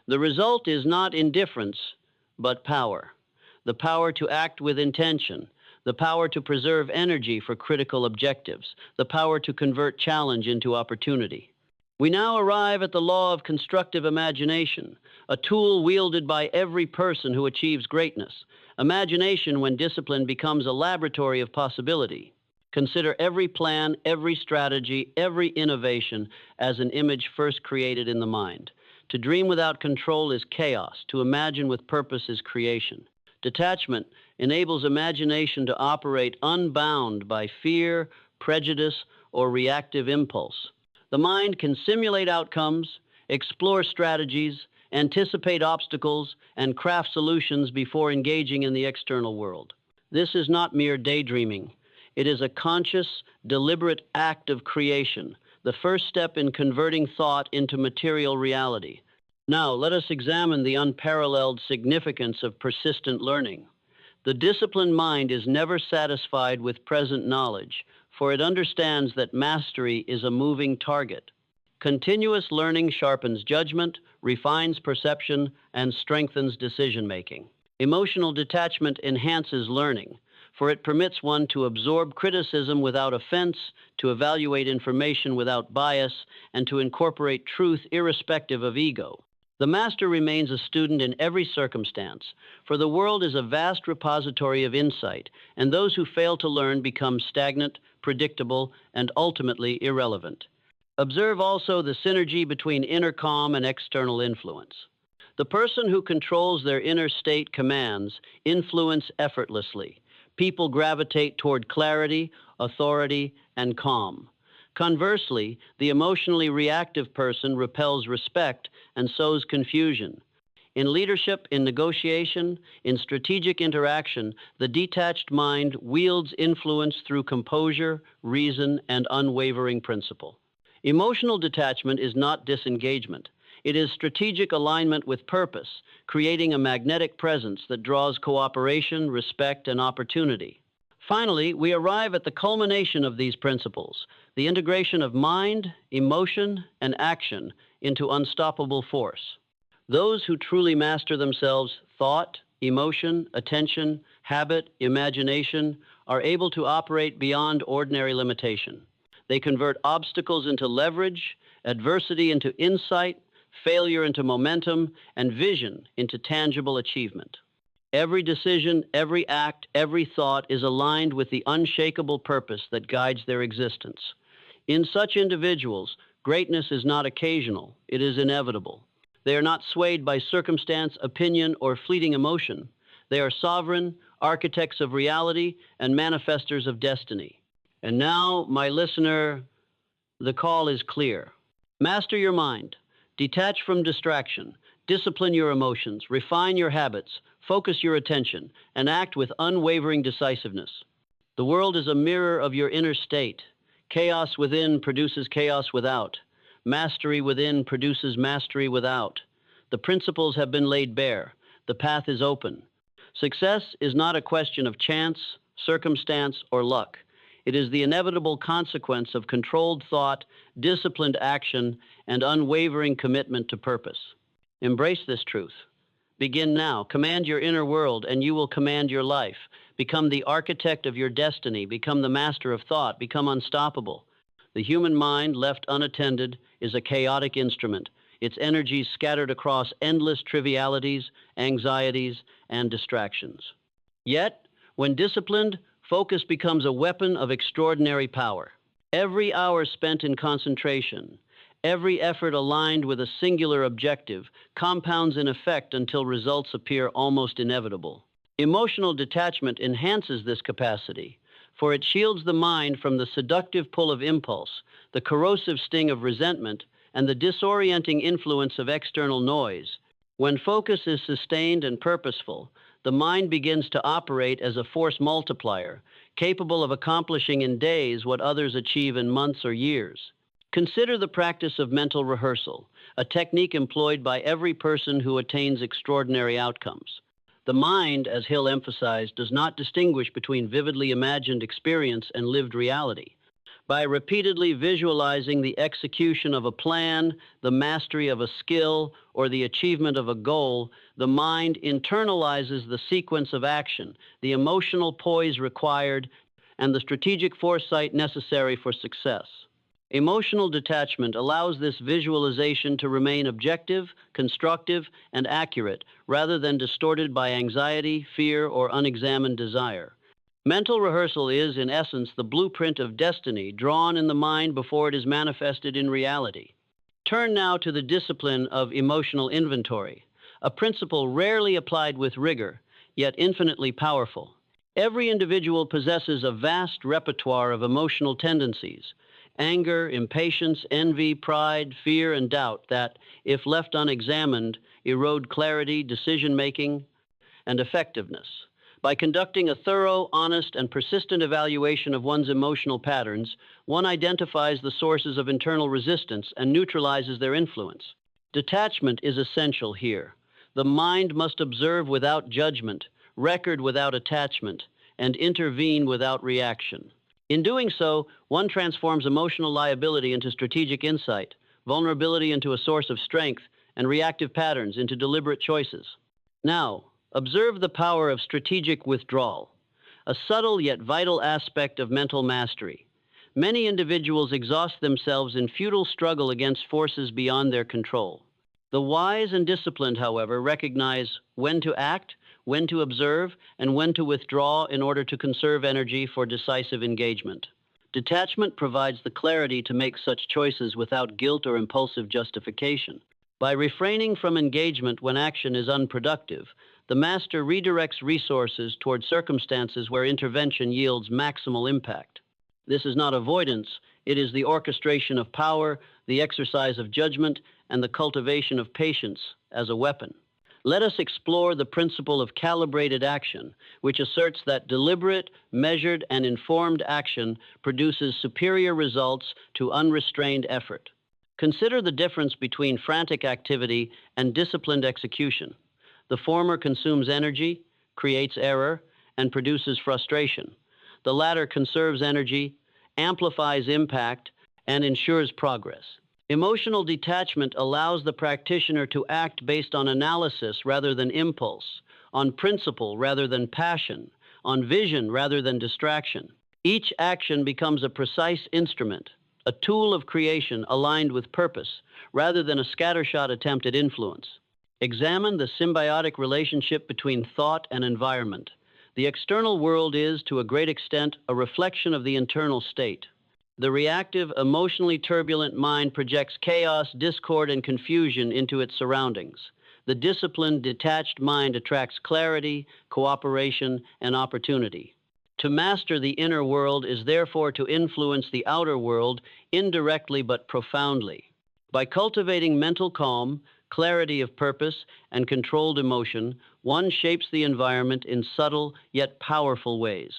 The result is not indifference, but power. The power to act with intention, the power to preserve energy for critical objectives, the power to convert challenge into opportunity. We now arrive at the law of constructive imagination, a tool wielded by every person who achieves greatness. Imagination, when disciplined, becomes a laboratory of possibility. Consider every plan, every strategy, every innovation as an image first created in the mind. To dream without control is chaos. To imagine with purpose is creation. Detachment enables imagination to operate unbound by fear, prejudice, or reactive impulse. The mind can simulate outcomes, explore strategies, anticipate obstacles, and craft solutions before engaging in the external world. This is not mere daydreaming. It is a conscious, deliberate act of creation, the first step in converting thought into material reality. Now, let us examine the unparalleled significance of persistent learning. The disciplined mind is never satisfied with present knowledge, for it understands that mastery is a moving target. Continuous learning sharpens judgment, refines perception, and strengthens decision-making. Emotional detachment enhances learning, for it permits one to absorb criticism without offense, to evaluate information without bias, and to incorporate truth irrespective of ego. The master remains a student in every circumstance, for the world is a vast repository of insight, and those who fail to learn become stagnant, predictable, and ultimately irrelevant. Observe also the synergy between inner calm and external influence. The person who controls their inner state commands influence effortlessly. People gravitate toward clarity, authority, and calm. Conversely, the emotionally reactive person repels respect and sows confusion. In leadership, in negotiation, in strategic interaction, the detached mind wields influence through composure, reason, and unwavering principle. Emotional detachment is not disengagement. It is strategic alignment with purpose, creating a magnetic presence that draws cooperation, respect, and opportunity. Finally, we arrive at the culmination of these principles, the integration of mind, emotion, and action into unstoppable force. Those who truly master themselves, thought, emotion, attention, habit, imagination, are able to operate beyond ordinary limitation. They convert obstacles into leverage, adversity into insight, failure into momentum, and vision into tangible achievement. Every decision, every act, every thought is aligned with the unshakable purpose that guides their existence. In such individuals, greatness is not occasional, it is inevitable. They are not swayed by circumstance, opinion, or fleeting emotion. They are sovereign, architects of reality, and manifestors of destiny. And now, my listener, the call is clear. Master your mind, detach from distraction, discipline your emotions, refine your habits, focus your attention, and act with unwavering decisiveness. The world is a mirror of your inner state. Chaos within produces chaos without. Mastery within produces mastery without. The principles have been laid bare. The path is open. Success is not a question of chance, circumstance, or luck. It is the inevitable consequence of controlled thought, disciplined action, and unwavering commitment to purpose. Embrace this truth. Begin now. Command your inner world, and you will command your life. Become the architect of your destiny. Become the master of thought. Become unstoppable. The human mind, left unattended, is a chaotic instrument, its energies scattered across endless trivialities, anxieties, and distractions. Yet, when disciplined, focus becomes a weapon of extraordinary power. Every hour spent in concentration, every effort aligned with a singular objective, compounds in effect until results appear almost inevitable. Emotional detachment enhances this capacity, for it shields the mind from the seductive pull of impulse, the corrosive sting of resentment, and the disorienting influence of external noise. When focus is sustained and purposeful, the mind begins to operate as a force multiplier, capable of accomplishing in days what others achieve in months or years. Consider the practice of mental rehearsal, a technique employed by every person who attains extraordinary outcomes. The mind, as Hill emphasized, does not distinguish between vividly imagined experience and lived reality. By repeatedly visualizing the execution of a plan, the mastery of a skill, or the achievement of a goal, the mind internalizes the sequence of action, the emotional poise required, and the strategic foresight necessary for success. Emotional detachment allows this visualization to remain objective, constructive, and accurate, rather than distorted by anxiety, fear, or unexamined desire. Mental rehearsal is, in essence, the blueprint of destiny drawn in the mind before it is manifested in reality. Turn now to the discipline of emotional inventory, a principle rarely applied with rigor, yet infinitely powerful. Every individual possesses a vast repertoire of emotional tendencies, anger, impatience, envy, pride, fear, and doubt that, if left unexamined, erode clarity, decision-making, and effectiveness. By conducting a thorough, honest, and persistent evaluation of one's emotional patterns, one identifies the sources of internal resistance and neutralizes their influence. Detachment is essential here. The mind must observe without judgment, record without attachment, and intervene without reaction. In doing so, one transforms emotional liability into strategic insight, vulnerability into a source of strength, and reactive patterns into deliberate choices. Now, observe the power of strategic withdrawal, a subtle yet vital aspect of mental mastery. Many individuals exhaust themselves in futile struggle against forces beyond their control. The wise and disciplined, however, recognize when to act, when to observe, and when to withdraw in order to conserve energy for decisive engagement. Detachment provides the clarity to make such choices without guilt or impulsive justification. By refraining from engagement when action is unproductive, the master redirects resources toward circumstances where intervention yields maximal impact. This is not avoidance, it is the orchestration of power, the exercise of judgment, and the cultivation of patience as a weapon. Let us explore the principle of calibrated action, which asserts that deliberate, measured, and informed action produces superior results to unrestrained effort. Consider the difference between frantic activity and disciplined execution. The former consumes energy, creates error, and produces frustration. The latter conserves energy, amplifies impact, and ensures progress. Emotional detachment allows the practitioner to act based on analysis rather than impulse, on principle rather than passion, on vision rather than distraction. Each action becomes a precise instrument, a tool of creation aligned with purpose, rather than a scattershot attempt at influence. Examine the symbiotic relationship between thought and environment. The external world is, to a great extent, a reflection of the internal state. The reactive, emotionally turbulent mind projects chaos, discord, and confusion into its surroundings. The disciplined, detached mind attracts clarity, cooperation, and opportunity. To master the inner world is therefore to influence the outer world indirectly but profoundly. By cultivating mental calm, clarity of purpose, and controlled emotion, one shapes the environment in subtle yet powerful ways.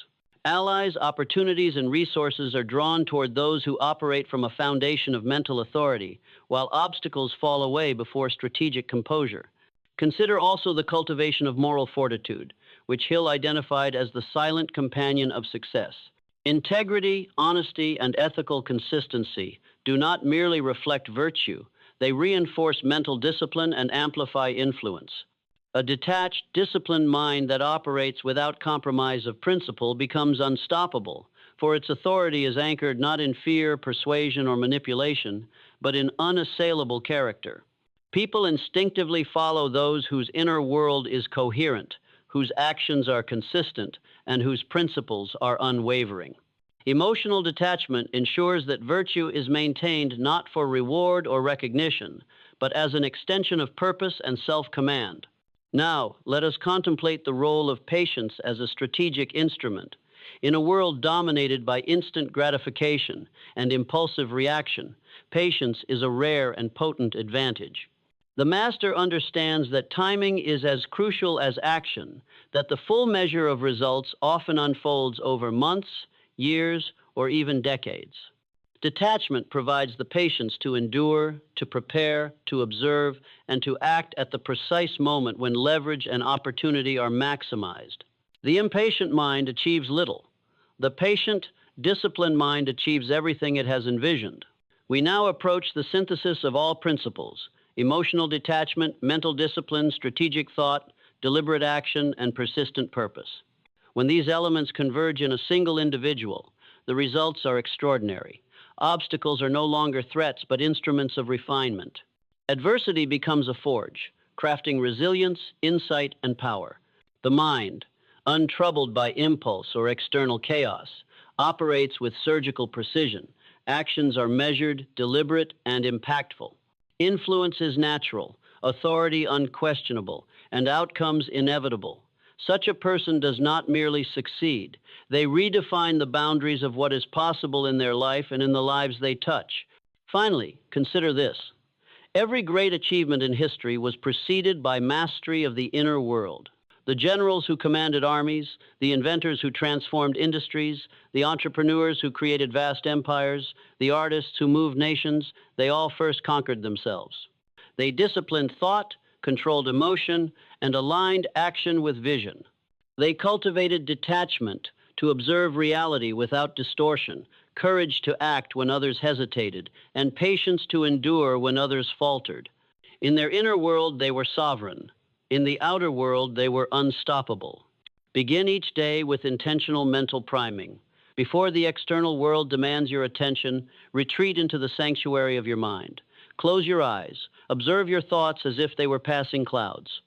Allies, opportunities, and resources are drawn toward those who operate from a foundation of mental authority, while obstacles fall away before strategic composure. Consider also the cultivation of moral fortitude, which Hill identified as the silent companion of success. Integrity, honesty, and ethical consistency do not merely reflect virtue, they reinforce mental discipline and amplify influence. A detached, disciplined mind that operates without compromise of principle becomes unstoppable, for its authority is anchored not in fear, persuasion, or manipulation, but in unassailable character. People instinctively follow those whose inner world is coherent, whose actions are consistent, and whose principles are unwavering. Emotional detachment ensures that virtue is maintained not for reward or recognition, but as an extension of purpose and self-command. Now, let us contemplate the role of patience as a strategic instrument. In a world dominated by instant gratification and impulsive reaction, patience is a rare and potent advantage. The master understands that timing is as crucial as action, that the full measure of results often unfolds over months, years, or even decades. Detachment provides the patience to endure, to prepare, to observe, and to act at the precise moment when leverage and opportunity are maximized. The impatient mind achieves little. The patient, disciplined mind achieves everything it has envisioned. We now approach the synthesis of all principles: emotional detachment, mental discipline, strategic thought, deliberate action, and persistent purpose. When these elements converge in a single individual, the results are extraordinary. Obstacles are no longer threats, but instruments of refinement. Adversity becomes a forge, crafting resilience, insight, and power. The mind, untroubled by impulse or external chaos, operates with surgical precision. Actions are measured, deliberate, and impactful. Influence is natural, authority unquestionable, and outcomes inevitable. Such a person does not merely succeed. They redefine the boundaries of what is possible in their life and in the lives they touch. Finally, consider this. Every great achievement in history was preceded by mastery of the inner world. The generals who commanded armies, the inventors who transformed industries, the entrepreneurs who created vast empires, the artists who moved nations, they all first conquered themselves. They disciplined thought, controlled emotion, and aligned action with vision. They cultivated detachment to observe reality without distortion, courage to act when others hesitated, and patience to endure when others faltered. In their inner world, they were sovereign. In the outer world, they were unstoppable. Begin each day with intentional mental priming. Before the external world demands your attention, retreat into the sanctuary of your mind. Close your eyes. Observe your thoughts as if they were passing clouds.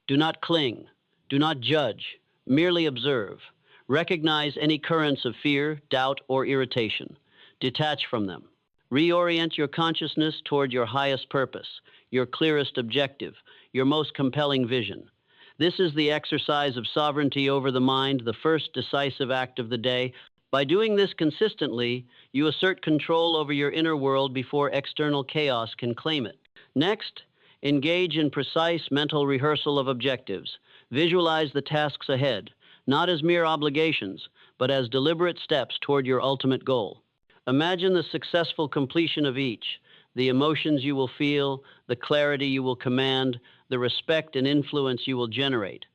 Do not cling. Do not judge. Merely observe. Recognize any currents of fear, doubt, or irritation. Detach from them. Reorient your consciousness toward your highest purpose, your clearest objective, your most compelling vision. This is the exercise of sovereignty over the mind, the first decisive act of the day. By doing this consistently, you assert control over your inner world before external chaos can claim it. Next, engage in precise mental rehearsal of objectives. Visualize the tasks ahead, not as mere obligations, but as deliberate steps toward your ultimate goal. Imagine the successful completion of each, the emotions you will feel, the clarity you will command, the respect and influence you will generate.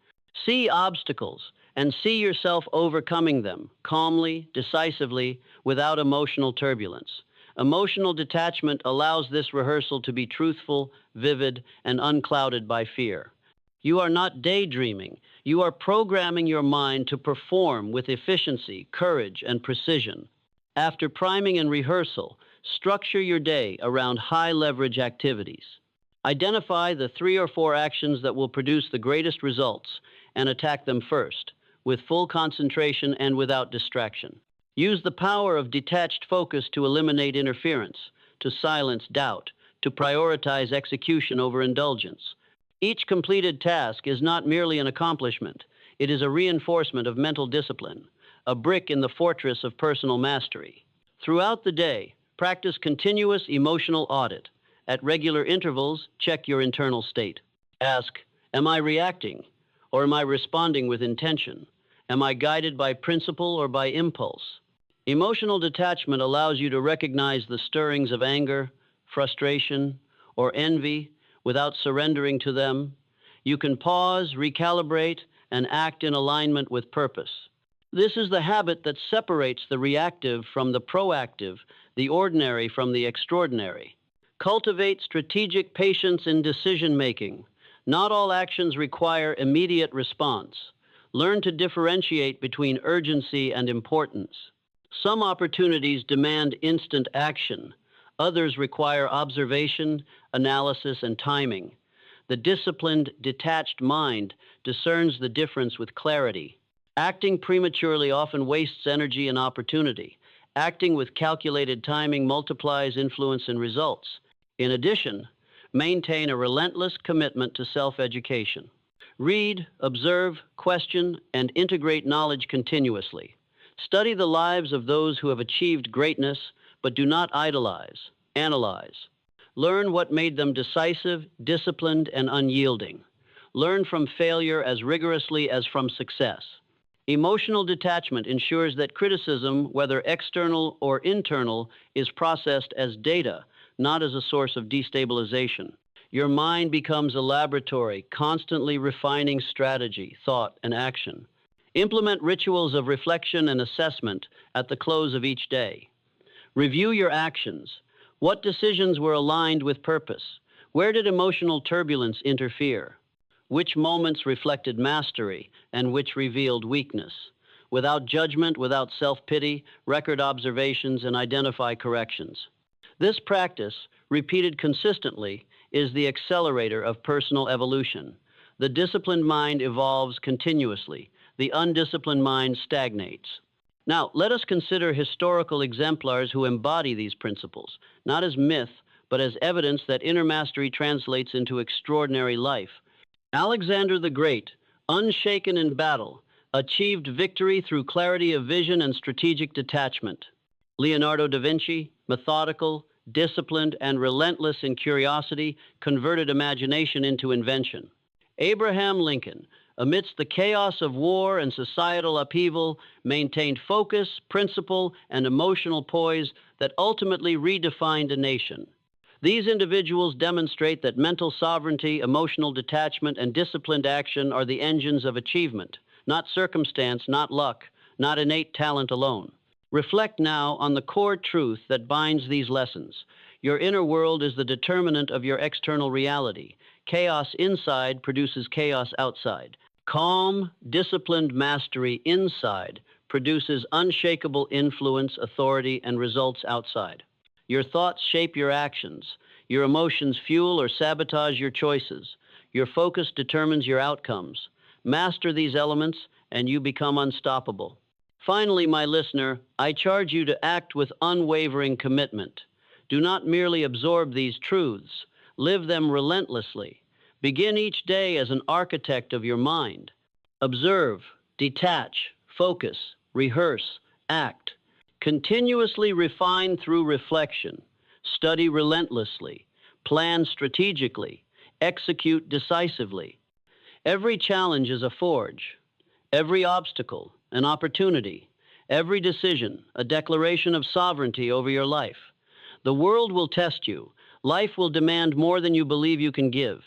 See obstacles and see yourself overcoming them calmly, decisively, without emotional turbulence. Emotional detachment allows this rehearsal to be truthful, vivid, and unclouded by fear. You are not daydreaming. You are programming your mind to perform with efficiency, courage, and precision. After priming and rehearsal, structure your day around high leverage activities. Identify the 3 or 4 actions that will produce the greatest results and attack them first, with full concentration and without distraction. Use the power of detached focus to eliminate interference, to silence doubt, to prioritize execution over indulgence. Each completed task is not merely an accomplishment, it is a reinforcement of mental discipline, a brick in the fortress of personal mastery. Throughout the day, practice continuous emotional audit. At regular intervals, check your internal state. Ask, am I reacting or am I responding with intention? Am I guided by principle or by impulse? Emotional detachment allows you to recognize the stirrings of anger, frustration, or envy without surrendering to them. You can pause, recalibrate, and act in alignment with purpose. This is the habit that separates the reactive from the proactive, the ordinary from the extraordinary. Cultivate strategic patience in decision making. Not all actions require immediate response. Learn to differentiate between urgency and importance. Some opportunities demand instant action. Others require observation, analysis, and timing. The disciplined, detached mind discerns the difference with clarity. Acting prematurely often wastes energy and opportunity. Acting with calculated timing multiplies influence and results. In addition, maintain a relentless commitment to self-education. Read, observe, question, and integrate knowledge continuously. Study the lives of those who have achieved greatness, but do not idolize, analyze. Learn what made them decisive, disciplined, and unyielding. Learn from failure as rigorously as from success. Emotional detachment ensures that criticism, whether external or internal, is processed as data, not as a source of destabilization. Your mind becomes a laboratory, constantly refining strategy, thought, and action. Implement rituals of reflection and assessment at the close of each day. Review your actions. What decisions were aligned with purpose? Where did emotional turbulence interfere? Which moments reflected mastery and which revealed weakness? Without judgment, without self-pity, record observations and identify corrections. This practice, repeated consistently, is the accelerator of personal evolution. The disciplined mind evolves continuously. The undisciplined mind stagnates. Now, let us consider historical exemplars who embody these principles, not as myth, but as evidence that inner mastery translates into extraordinary life. Alexander the Great, unshaken in battle, achieved victory through clarity of vision and strategic detachment. Leonardo da Vinci, methodical, disciplined, and relentless in curiosity, converted imagination into invention. Abraham Lincoln, amidst the chaos of war and societal upheaval, maintained focus, principle, and emotional poise that ultimately redefined a nation. These individuals demonstrate that mental sovereignty, emotional detachment, and disciplined action are the engines of achievement, not circumstance, not luck, not innate talent alone. Reflect now on the core truth that binds these lessons. Your inner world is the determinant of your external reality. Chaos inside produces chaos outside. Calm, disciplined mastery inside produces unshakable influence, authority, and results outside. Your thoughts shape your actions. Your emotions fuel or sabotage your choices. Your focus determines your outcomes. Master these elements, and you become unstoppable. Finally, my listener, I charge you to act with unwavering commitment. Do not merely absorb these truths. Live them relentlessly. Begin each day as an architect of your mind. Observe, detach, focus, rehearse, act. Continuously refine through reflection. Study relentlessly. Plan strategically. Execute decisively. Every challenge is a forge. Every obstacle, an opportunity. Every decision, a declaration of sovereignty over your life. The world will test you. Life will demand more than you believe you can give.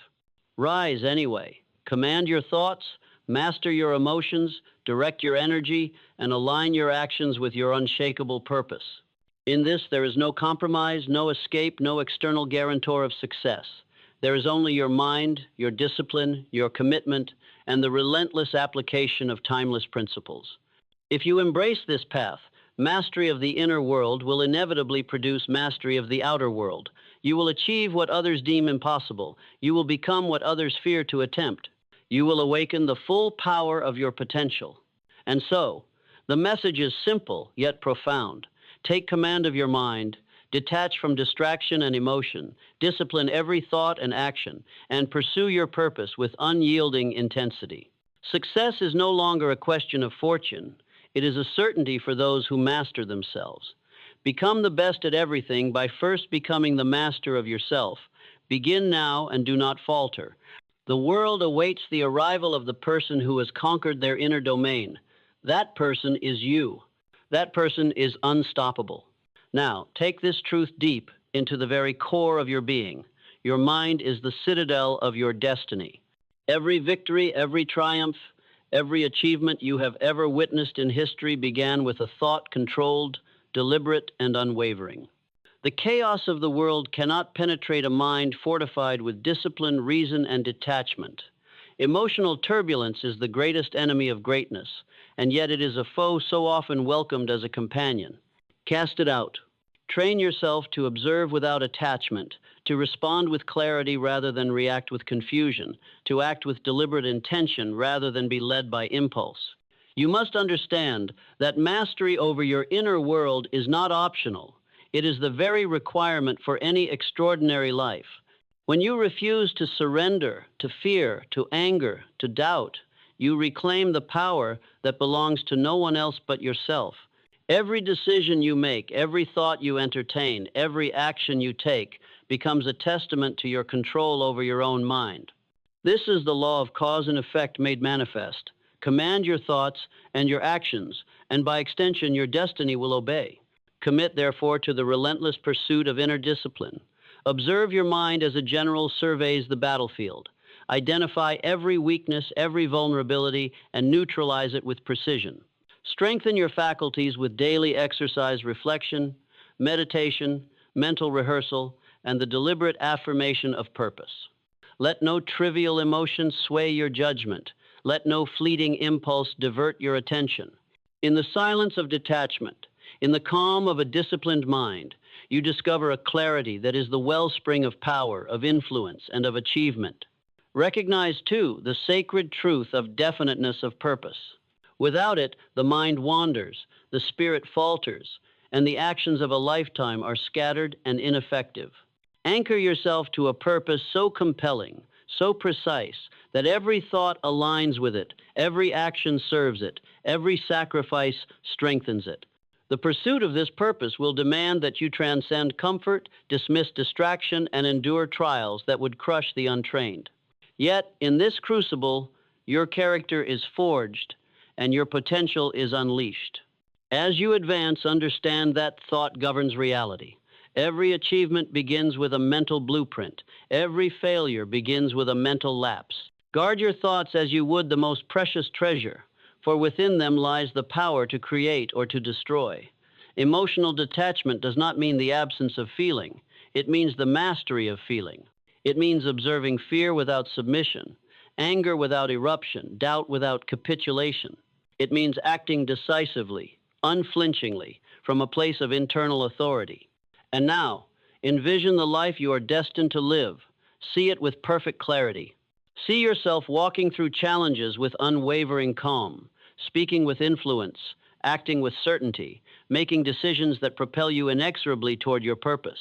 Rise anyway. Command your thoughts, master your emotions, direct your energy, and align your actions with your unshakable purpose. In this, there is no compromise, no escape, no external guarantor of success. There is only your mind, your discipline, your commitment, and the relentless application of timeless principles. If you embrace this path, mastery of the inner world will inevitably produce mastery of the outer world. You will achieve what others deem impossible. You will become what others fear to attempt. You will awaken the full power of your potential. And so, the message is simple yet profound. Take command of your mind, detach from distraction and emotion, discipline every thought and action, and pursue your purpose with unyielding intensity. Success is no longer a question of fortune. It is a certainty for those who master themselves. Become the best at everything by first becoming the master of yourself. Begin now and do not falter. The world awaits the arrival of the person who has conquered their inner domain. That person is you. That person is unstoppable. Now, take this truth deep into the very core of your being. Your mind is the citadel of your destiny. Every victory, every triumph, every achievement you have ever witnessed in history began with a thought controlled, deliberate, and unwavering. The chaos of the world cannot penetrate a mind fortified with discipline, reason, and detachment. Emotional turbulence is the greatest enemy of greatness, and yet it is a foe so often welcomed as a companion. Cast it out. Train yourself to observe without attachment, to respond with clarity rather than react with confusion, to act with deliberate intention rather than be led by impulse. You must understand that mastery over your inner world is not optional. It is the very requirement for any extraordinary life. When you refuse to surrender to fear, to anger, to doubt, you reclaim the power that belongs to no one else but yourself. Every decision you make, every thought you entertain, every action you take becomes a testament to your control over your own mind. This is the law of cause and effect made manifest. Command your thoughts and your actions, and by extension, your destiny will obey. Commit, therefore, to the relentless pursuit of inner discipline. Observe your mind as a general surveys the battlefield. Identify every weakness, every vulnerability, and neutralize it with precision. Strengthen your faculties with daily exercise, reflection, meditation, mental rehearsal, and the deliberate affirmation of purpose. Let no trivial emotion sway your judgment. Let no fleeting impulse divert your attention. In the silence of detachment, in the calm of a disciplined mind, you discover a clarity that is the wellspring of power, of influence, and of achievement. Recognize, too, the sacred truth of definiteness of purpose. Without it, the mind wanders, the spirit falters, and the actions of a lifetime are scattered and ineffective. Anchor yourself to a purpose so compelling, so precise, that every thought aligns with it, every action serves it, every sacrifice strengthens it. The pursuit of this purpose will demand that you transcend comfort, dismiss distraction, and endure trials that would crush the untrained. Yet, in this crucible, your character is forged and your potential is unleashed. As you advance, understand that thought governs reality. Every achievement begins with a mental blueprint. Every failure begins with a mental lapse. Guard your thoughts as you would the most precious treasure, for within them lies the power to create or to destroy. Emotional detachment does not mean the absence of feeling. It means the mastery of feeling. It means observing fear without submission, anger without eruption, doubt without capitulation. It means acting decisively, unflinchingly, from a place of internal authority. And now, envision the life you are destined to live. See it with perfect clarity. See yourself walking through challenges with unwavering calm, speaking with influence, acting with certainty, making decisions that propel you inexorably toward your purpose.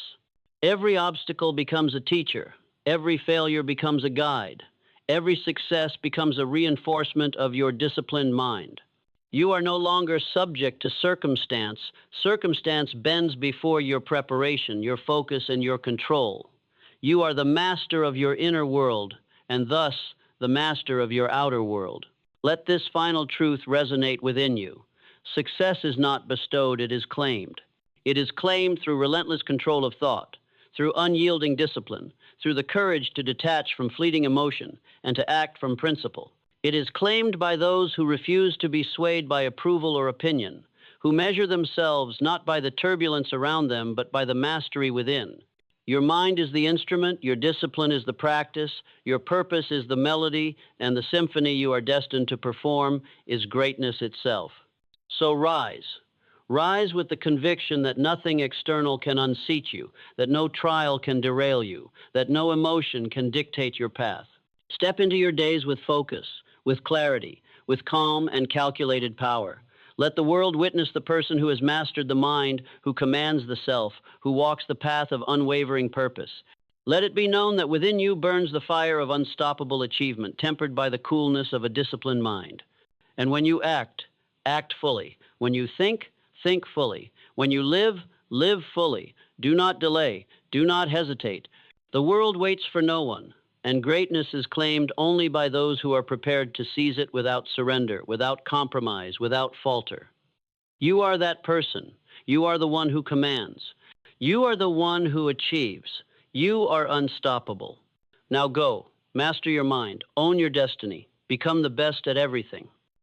Every obstacle becomes a teacher. Every failure becomes a guide. Every success becomes a reinforcement of your disciplined mind. You are no longer subject to circumstance. Circumstance bends before your preparation, your focus, and your control. You are the master of your inner world, and thus the master of your outer world. Let this final truth resonate within you. Success is not bestowed, it is claimed. It is claimed through relentless control of thought, through unyielding discipline, through the courage to detach from fleeting emotion and to act from principle. It is claimed by those who refuse to be swayed by approval or opinion, who measure themselves not by the turbulence around them, but by the mastery within. Your mind is the instrument, your discipline is the practice, your purpose is the melody, and the symphony you are destined to perform is greatness itself. So rise. Rise with the conviction that nothing external can unseat you, that no trial can derail you, that no emotion can dictate your path. Step into your days with focus, with clarity, with calm and calculated power. Let the world witness the person who has mastered the mind, who commands the self, who walks the path of unwavering purpose. Let it be known that within you burns the fire of unstoppable achievement, tempered by the coolness of a disciplined mind. And when you act, act fully. When you think, think fully. When you live, live fully. Do not delay. Do not hesitate. The world waits for no one, and greatness is claimed only by those who are prepared to seize it without surrender, without compromise, without falter. You are that person. You are the one who commands. You are the one who achieves. You are unstoppable. Now go, master your mind, own your destiny, become the best at everything.